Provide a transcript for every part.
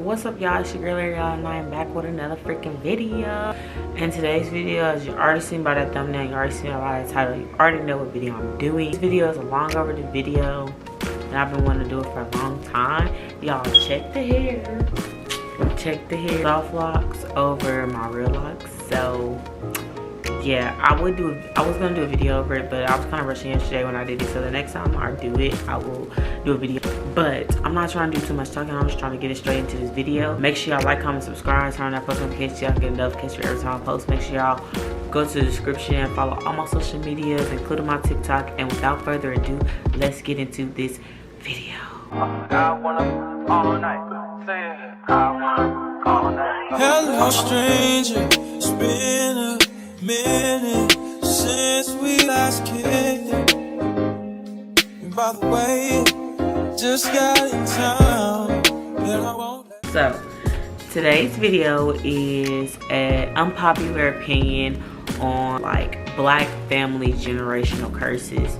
What's up, y'all? It's your girl ARIANNA, and I am back with another freaking video. And today's video, as you already seen by that thumbnail, you already seen by the title, you already know what video I'm doing. This video is a long overdue video, and I've been wanting to do it for a long time. Y'all, check the hair. Check the hair. Soft locks over my real locks. So yeah, I was gonna do a video over it, but I was kind of rushing yesterday when I did it. So the next time I do it, I will do a video. But I'm not trying to do too much talking. I'm just trying to get it straight into this video. Make sure y'all like, comment, subscribe, turn on that post notification so y'all get a notification every time I post. Make sure y'all go to the description and follow all my social medias, including my TikTok. And without further ado, let's get into this video. Hello, stranger. It's been a minute since we last kicked it. And by the way, just got in town, and I won't. So today's video is an unpopular opinion on like black family generational curses,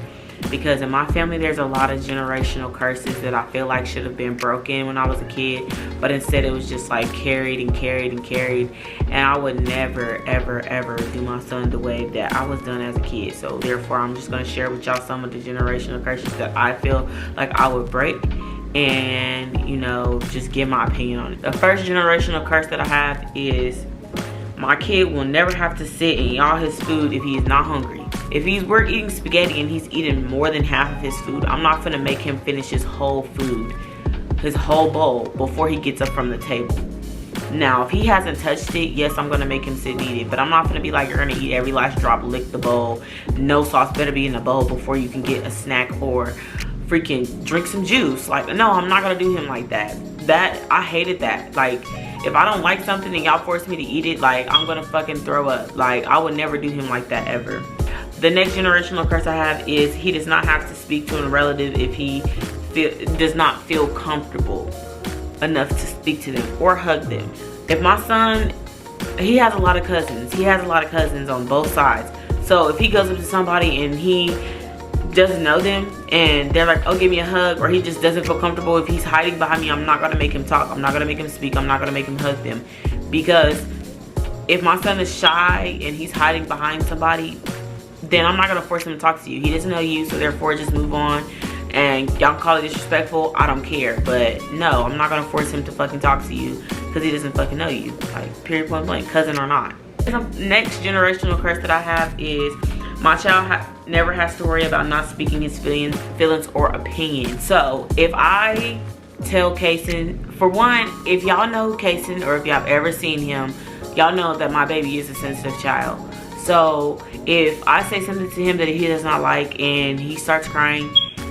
because in my family there's a lot of generational curses that I feel like should have been broken when I was a kid, but instead it was just like carried and carried and carried, and I would never ever do my son the way that I was done as a kid. So therefore I'm just going to share with y'all some of the generational curses that I feel like I would break, and you know, just give my opinion on it. The first generational curse that I have is my kid will never have to sit and eat all his food if he is not hungry. If we're eating spaghetti and he's eating more than half of his food, I'm not gonna make him finish his whole food, his whole bowl, before he gets up from the table. Now, if he hasn't touched it, yes, I'm gonna make him sit and eat it, but I'm not gonna be like, you're gonna eat every last drop, lick the bowl, no sauce better be in the bowl before you can get a snack or freaking drink some juice. Like, no, I'm not gonna do him like that. I hated that. Like, if I don't like something and y'all force me to eat it, like, I'm gonna fucking throw up. Like, I would never do him like that ever. The next generational curse I have is he does not have to speak to a relative if he does not feel comfortable enough to speak to them or hug them. If my son, he has a lot of cousins. He has a lot of cousins on both sides. So if he goes up to somebody and he doesn't know them and they're like, oh, give me a hug, or he just doesn't feel comfortable, if he's hiding behind me, I'm not gonna make him talk. I'm not gonna make him speak. I'm not gonna make him hug them. Because if my son is shy and he's hiding behind somebody, then I'm not gonna force him to talk to you. He doesn't know you, so therefore just move on. And y'all call it disrespectful, I don't care. But no, I'm not gonna force him to fucking talk to you because he doesn't fucking know you. Like, period, point blank, cousin or not. The next generational curse that I have is my child never has to worry about not speaking his feelings or opinions. So if I tell Kaysen, for one, if y'all know Kaysen or if y'all have ever seen him, y'all know that my baby is a sensitive child. So if I say something to him that he does not like and he starts crying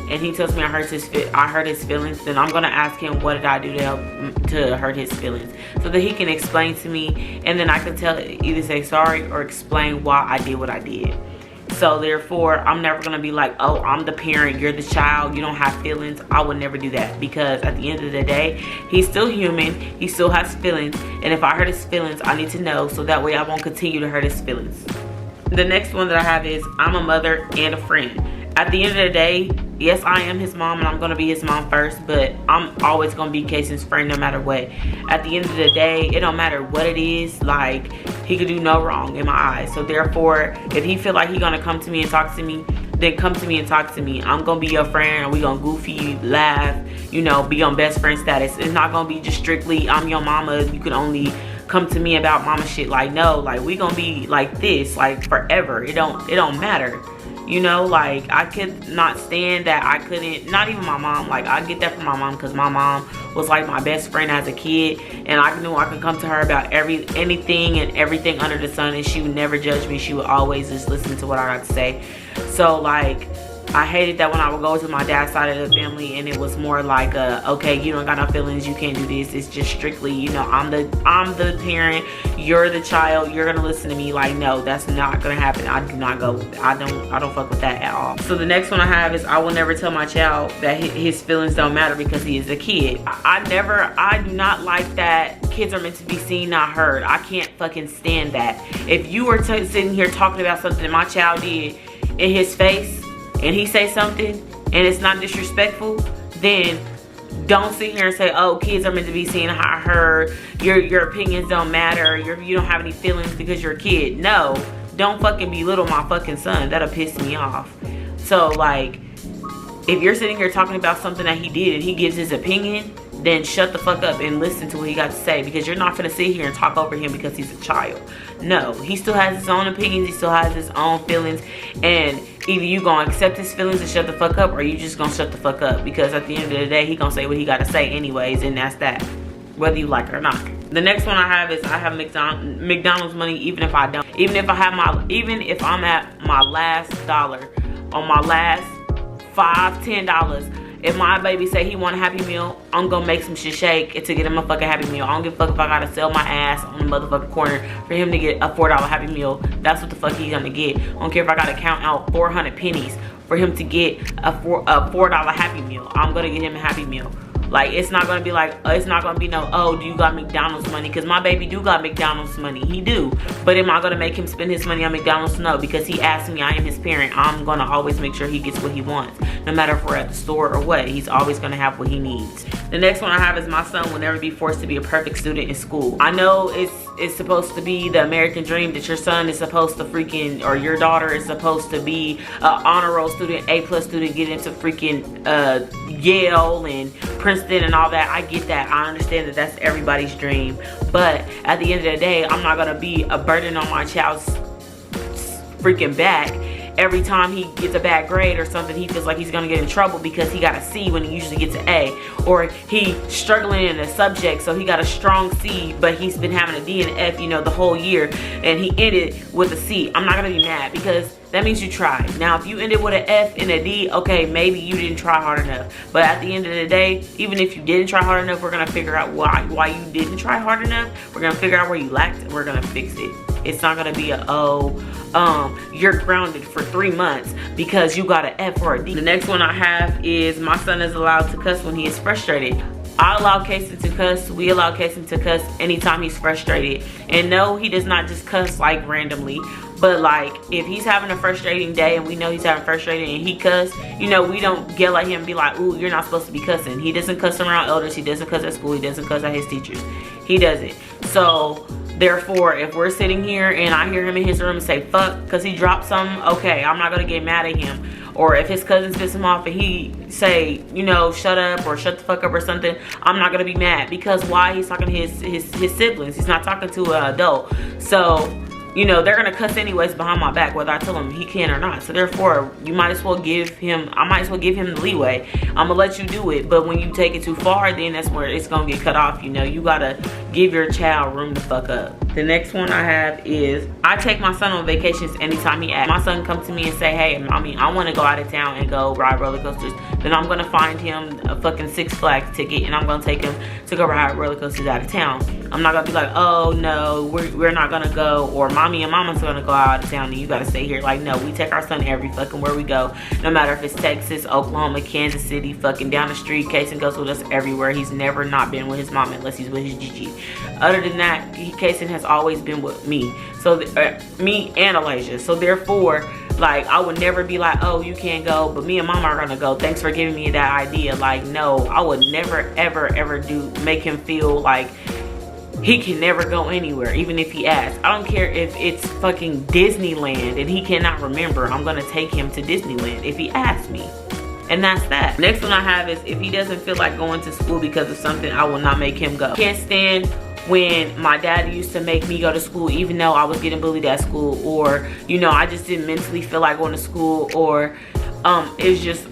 and he tells me I hurt his feelings, then I'm gonna ask him, what did I do to hurt his feelings, so that he can explain to me, and then I can either say sorry or explain why I did what I did. So therefore, I'm never gonna be like, oh, I'm the parent, you're the child, you don't have feelings. I would never do that, because at the end of the day, he's still human, he still has feelings, and if I hurt his feelings, I need to know, so that way I won't continue to hurt his feelings. The next one that I have is, I'm a mother and a friend. At the end of the day, yes, I am his mom and I'm gonna be his mom first, but I'm always gonna be Kaysen's friend no matter what. At the end of the day, it don't matter what it is, like, he could do no wrong in my eyes. So therefore, if he feel like he gonna come to me and talk to me, then come to me and talk to me. I'm gonna be your friend, and we gonna goofy, laugh, you know, be on best friend status. It's not gonna be just strictly, I'm your mama, you can only come to me about mama shit. Like, no, like, we gonna be like this, like, forever. It don't matter. You know, like, I could not stand that I couldn't, not even my mom, like, I get that from my mom, because my mom was like my best friend as a kid, and I knew I could come to her about anything and everything under the sun, and she would never judge me. She would always just listen to what I got to say. So, like, I hated that when I would go to my dad's side of the family and it was more like, okay, you don't got no feelings, you can't do this. It's just strictly, you know, I'm the parent, you're the child, you're gonna listen to me. Like, no, that's not gonna happen. I do not go with it. I don't fuck with that at all. So the next one I have is, I will never tell my child that his feelings don't matter because he is a kid. I do not like that kids are meant to be seen, not heard. I can't fucking stand that. If you were sitting here talking about something that my child did in his face, and he say something and it's not disrespectful, then don't sit here and say, oh, kids are meant to be seen, heard, your opinions don't matter, you don't have any feelings because you're a kid. No, don't fucking belittle my fucking son. That'll piss me off. So like, if you're sitting here talking about something that he did and he gives his opinion, then shut the fuck up and listen to what he got to say, because you're not gonna sit here and talk over him because he's a child. No, he still has his own opinions, he still has his own feelings, and either you gonna accept his feelings and shut the fuck up, or you just gonna shut the fuck up, because at the end of the day, he gonna say what he gotta say anyways, and that's that, whether you like it or not. The next one I have is I have McDonald's money even if I don't. Even if I'm at my last dollar, on my last $5, $10, if my baby say he want a Happy Meal, I'm gonna make some shit shake to get him a fucking Happy Meal. I don't give a fuck if I gotta sell my ass on the motherfucking corner for him to get a $4 Happy Meal. That's what the fuck he's gonna get. I don't care if I gotta count out 400 pennies for him to get a $4 Happy Meal. I'm gonna get him a Happy Meal. Like, it's not gonna be like, it's not gonna be no, oh, do you got McDonald's money? Because my baby do got McDonald's money. He do. But am I gonna make him spend his money on McDonald's? No, because he asked me. I am his parent. I'm gonna always make sure he gets what he wants. No matter if we're at the store or what, he's always gonna have what he needs. The next one I have is my son will never be forced to be a perfect student in school. I know it's supposed to be the American dream that your son is supposed to freaking, or your daughter is supposed to be an honor roll student, A+ student, get into freaking Yale and Princeton and all that. I get that. I understand that that's everybody's dream. But at the end of the day, I'm not gonna be a burden on my child's freaking back every time he gets a bad grade or something. He feels like he's gonna get in trouble because he got a C when he usually gets an A, or he struggling in a subject so he got a strong C but he's been having a D and an F, you know, the whole year, and he ended with a C. I'm not gonna be mad, because that means you tried. Now if you ended with an F and a D, okay, maybe you didn't try hard enough. But at the end of the day, even if you didn't try hard enough, we're gonna figure out why you didn't try hard enough. We're gonna figure out where you lacked and we're gonna fix it. It's not gonna be a, you're grounded for 3 months because you got an F or a D. The next one I have is my son is allowed to cuss when he is frustrated. I allow Kason to cuss. We allow Kason to cuss anytime he's frustrated. And no, he does not just cuss like randomly. But like, if he's having a frustrating day and we know he's having frustrating and he cuss, you know, we don't yell at him and be like, ooh, you're not supposed to be cussing. He doesn't cuss around elders. He doesn't cuss at school. He doesn't cuss at his teachers. He doesn't. So therefore, if we're sitting here and I hear him in his room and say fuck because he dropped something, okay, I'm not gonna get mad at him. Or if his cousins piss him off and he say, you know, shut up or shut the fuck up or something, I'm not gonna be mad, because why? He's talking to his siblings. He's not talking to an adult. So, you know, they're gonna cuss anyways behind my back, whether I tell him he can or not. So therefore, you might as well give him, I might as well give him the leeway. I'm gonna let you do it, but when you take it too far, then that's where it's gonna get cut off. You know, you gotta give your child room to fuck up. The next one I have is, I take my son on vacations anytime he asks. My son comes to me and say, hey, mommy, I wanna go out of town and go ride roller coasters. Then I'm gonna find him a fucking Six Flags ticket and I'm gonna take him to go ride roller coasters out of town. I'm not gonna be like, oh no, we're not gonna go, or mommy and mama's gonna go out of town and you gotta stay here. Like, no, we take our son every fucking where we go. No matter if it's Texas, Oklahoma, Kansas City, fucking down the street. Kason goes with us everywhere. He's never not been with his mom unless he's with his Gigi. Other than that, Kason has always been with me. So me and Elijah. So therefore, like, I would never be like, oh, you can't go, but me and mama are gonna go. Thanks for giving me that idea. Like, no, I would never, ever, ever make him feel like he can never go anywhere, even if he asks. I don't care if it's fucking Disneyland and he cannot remember. I'm gonna take him to Disneyland if he asks me. And that's that. Next one I have is, if he doesn't feel like going to school because of something, I will not make him go. Can't stand when my dad used to make me go to school even though I was getting bullied at school, or, you know, I just didn't mentally feel like going to school, or it's just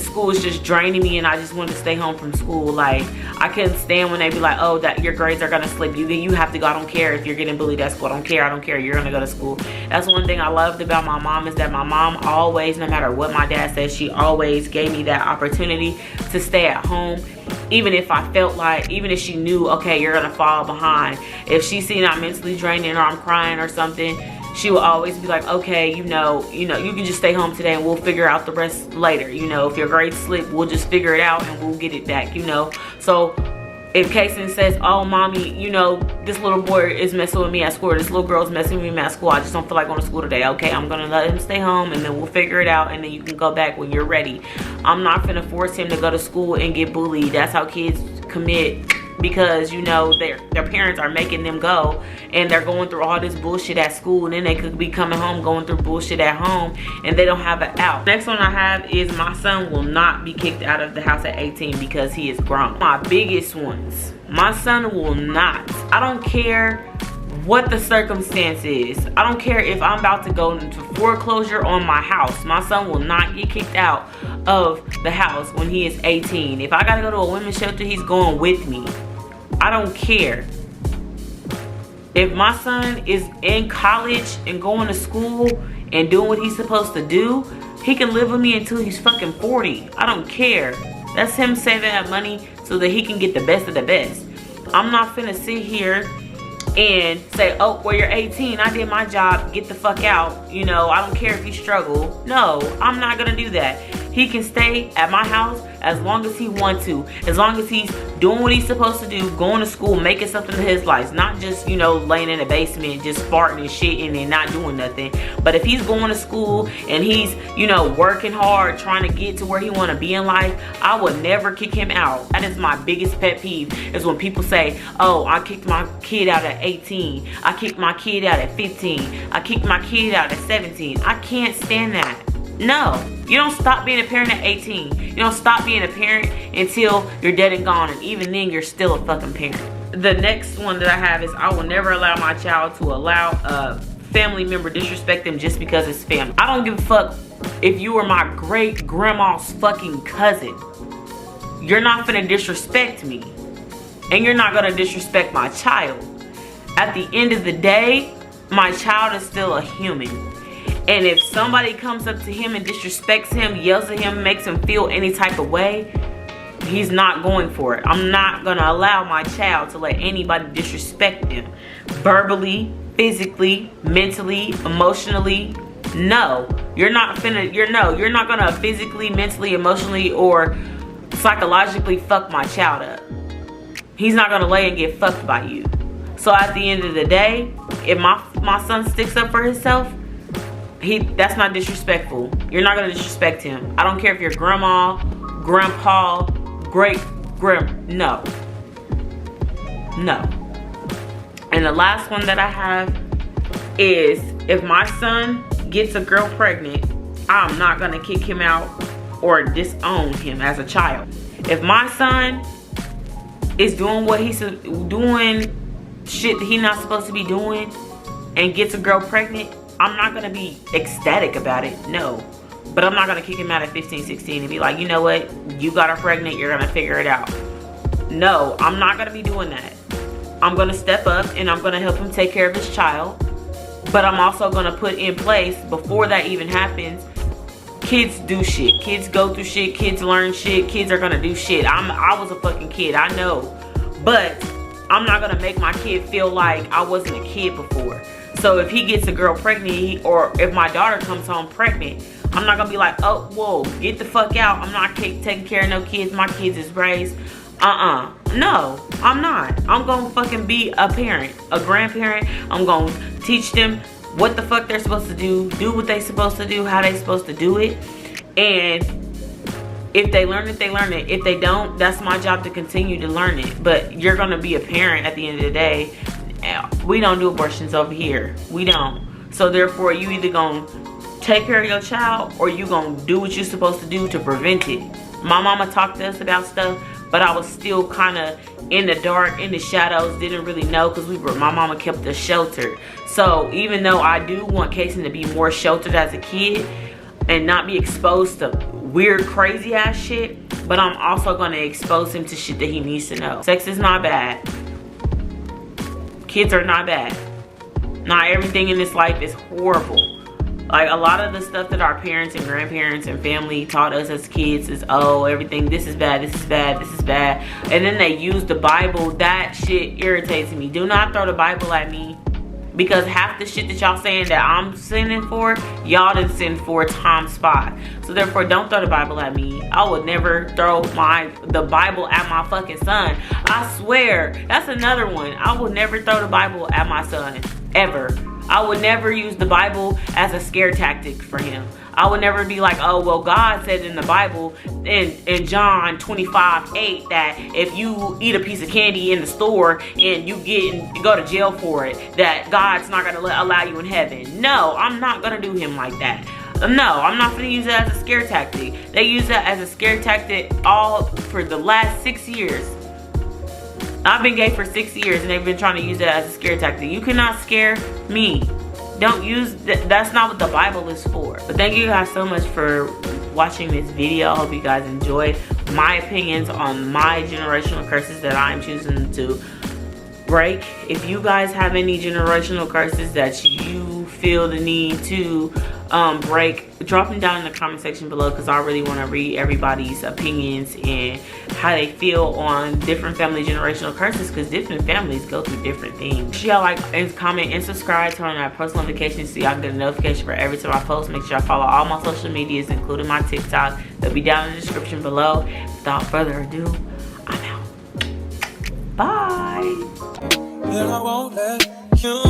school is just draining me and I just wanted to stay home from school. Like, I couldn't stand when they be like, oh, that your grades are gonna slip, you have to go. I don't care if you're getting bullied at school. I don't care, you're gonna go to school. That's one thing I loved about my mom, is that my mom always, no matter what my dad says, she always gave me that opportunity to stay at home. Even if I felt like, even if she knew, okay, you're gonna fall behind, if she seen I'm mentally draining or I'm crying or something, she will always be like, okay, you know, you can just stay home today and we'll figure out the rest later. You know, if your grades slip, we'll just figure it out and we'll get it back, you know. So if Kason says, oh mommy, you know, this little boy is messing with me at school, or this little girl is messing with me at school, I just don't feel like going to school today. Okay, I'm gonna let him stay home, and then we'll figure it out, and then you can go back when you're ready. I'm not gonna force him to go to school and get bullied. That's how kids commit, because you know their parents are making them go, and they're going through all this bullshit at school, and then they could be coming home going through bullshit at home, and they don't have an out. Next one I have is my son will not be kicked out of the house at 18 because he is grown. My biggest ones, my son will not. I don't care what the circumstance is. I don't care if I'm about to go into foreclosure on my house. My son will not get kicked out of the house when he is 18. If I gotta go to a women's shelter, he's going with me. I don't care. If my son is in college and going to school and doing what he's supposed to do, he can live with me until he's fucking 40. I don't care. That's him saving that money so that he can get the best of the best. I'm not finna sit here and say, oh, well, you're 18, I did my job, get the fuck out. You know, I don't care if you struggle. No, I'm not gonna do that. He can stay at my house as long as he wants to. As long as he's doing what he's supposed to do, going to school, making something of his life. Not just, you know, laying in the basement, just farting and shitting and not doing nothing. But if he's going to school and he's, you know, working hard, trying to get to where he want to be in life, I would never kick him out. That is my biggest pet peeve, is when people say, oh, I kicked my kid out at 18. I kicked my kid out at 15. I kicked my kid out at 17. I can't stand that. No, you don't stop being a parent at 18. You don't stop being a parent until you're dead and gone, and even then you're still a fucking parent. The next one that I have is, I will never allow my child to allow a family member disrespect them just because it's family. I don't give a fuck if you were my great grandma's fucking cousin. You're not gonna disrespect me, and you're not gonna disrespect my child. At the end of the day, my child is still a human. And if somebody comes up to him and disrespects him, yells at him, makes him feel any type of way, he's not going for it. I'm not gonna allow my child to let anybody disrespect them. Verbally, physically, mentally, emotionally. No, you're not gonna physically, mentally, emotionally, or psychologically fuck my child up. He's not gonna lay and get fucked by you. So at the end of the day, if my son sticks up for himself, that's not disrespectful. You're not gonna disrespect him. I don't care if you're grandma, grandpa, no. And the last one that I have is, if my son gets a girl pregnant, I'm not gonna kick him out or disown him as a child. If my son is doing what he's doing, shit that he's not supposed to be doing, and gets a girl pregnant, I'm not gonna be ecstatic about it, no. But I'm not gonna kick him out at 15, 16 and be like, you know what, you got her pregnant, you're gonna figure it out. No, I'm not gonna be doing that. I'm gonna step up and I'm gonna help him take care of his child. But I'm also gonna put in place, before that even happens, kids do shit. Kids go through shit, kids learn shit, kids are gonna do shit. I was a fucking kid, I know. But I'm not gonna make my kid feel like I wasn't a kid before. So if he gets a girl pregnant, or if my daughter comes home pregnant, I'm not gonna be like, oh, whoa, get the fuck out. I'm not taking care of no kids. My kids is raised. No, I'm not. I'm gonna fucking be a parent, a grandparent. I'm gonna teach them what the fuck they're supposed to do what they're supposed to do, how they supposed to do it. And if they learn it, they learn it. If they don't, that's my job to continue to learn it. But you're gonna be a parent at the end of the day. We don't do abortions over here. We don't. So therefore, you either gonna take care of your child, or you gonna do what you're supposed to do to prevent it. My mama talked to us about stuff, but I was still kind of in the dark, in the shadows, didn't really know, because my mama kept us sheltered. So even though I do want Kason to be more sheltered as a kid and not be exposed to weird, crazy ass shit, but I'm also gonna expose him to shit that he needs to know. Sex is not bad. Kids are not bad. Not everything in this life is horrible. Like, a lot of the stuff that our parents and grandparents and family taught us as kids is, oh, everything, this is bad, this is bad, this is bad. And then they use the Bible. That shit irritates me. Do not throw the Bible at me. Because half the shit that y'all saying that I'm sinning for, y'all done sin 4 times 5. So therefore, don't throw the Bible at me. I would never throw the Bible at my fucking son. I swear, that's another one. I will never throw the Bible at my son, ever. I would never use the Bible as a scare tactic for him. I would never be like, oh, well, God said in the Bible in John 25:8 that if you eat a piece of candy in the store and you go to jail for it, that God's not going to allow you in heaven. No, I'm not going to do him like that. No, I'm not going to use it as a scare tactic. They use that as a scare tactic all for the last 6 years. I've been gay for 6 years and they've been trying to use it as a scare tactic. You cannot scare me. Don't use that's not what the Bible is for. But thank you guys so much for watching this video. I hope you guys enjoyed my opinions on my generational curses that I'm choosing to break. If you guys have any generational curses that you feel the need to break, drop them down in the comment section below, because I really want to read everybody's opinions and how they feel on different family generational curses, because different families go through different things. Make sure y'all like and comment and subscribe, turn on our post notifications so y'all can get a notification for every time I post. Make sure y'all follow all my social medias, including my TikTok. They'll be down in the description below. Without further ado, I'm out. Bye. And I won't let you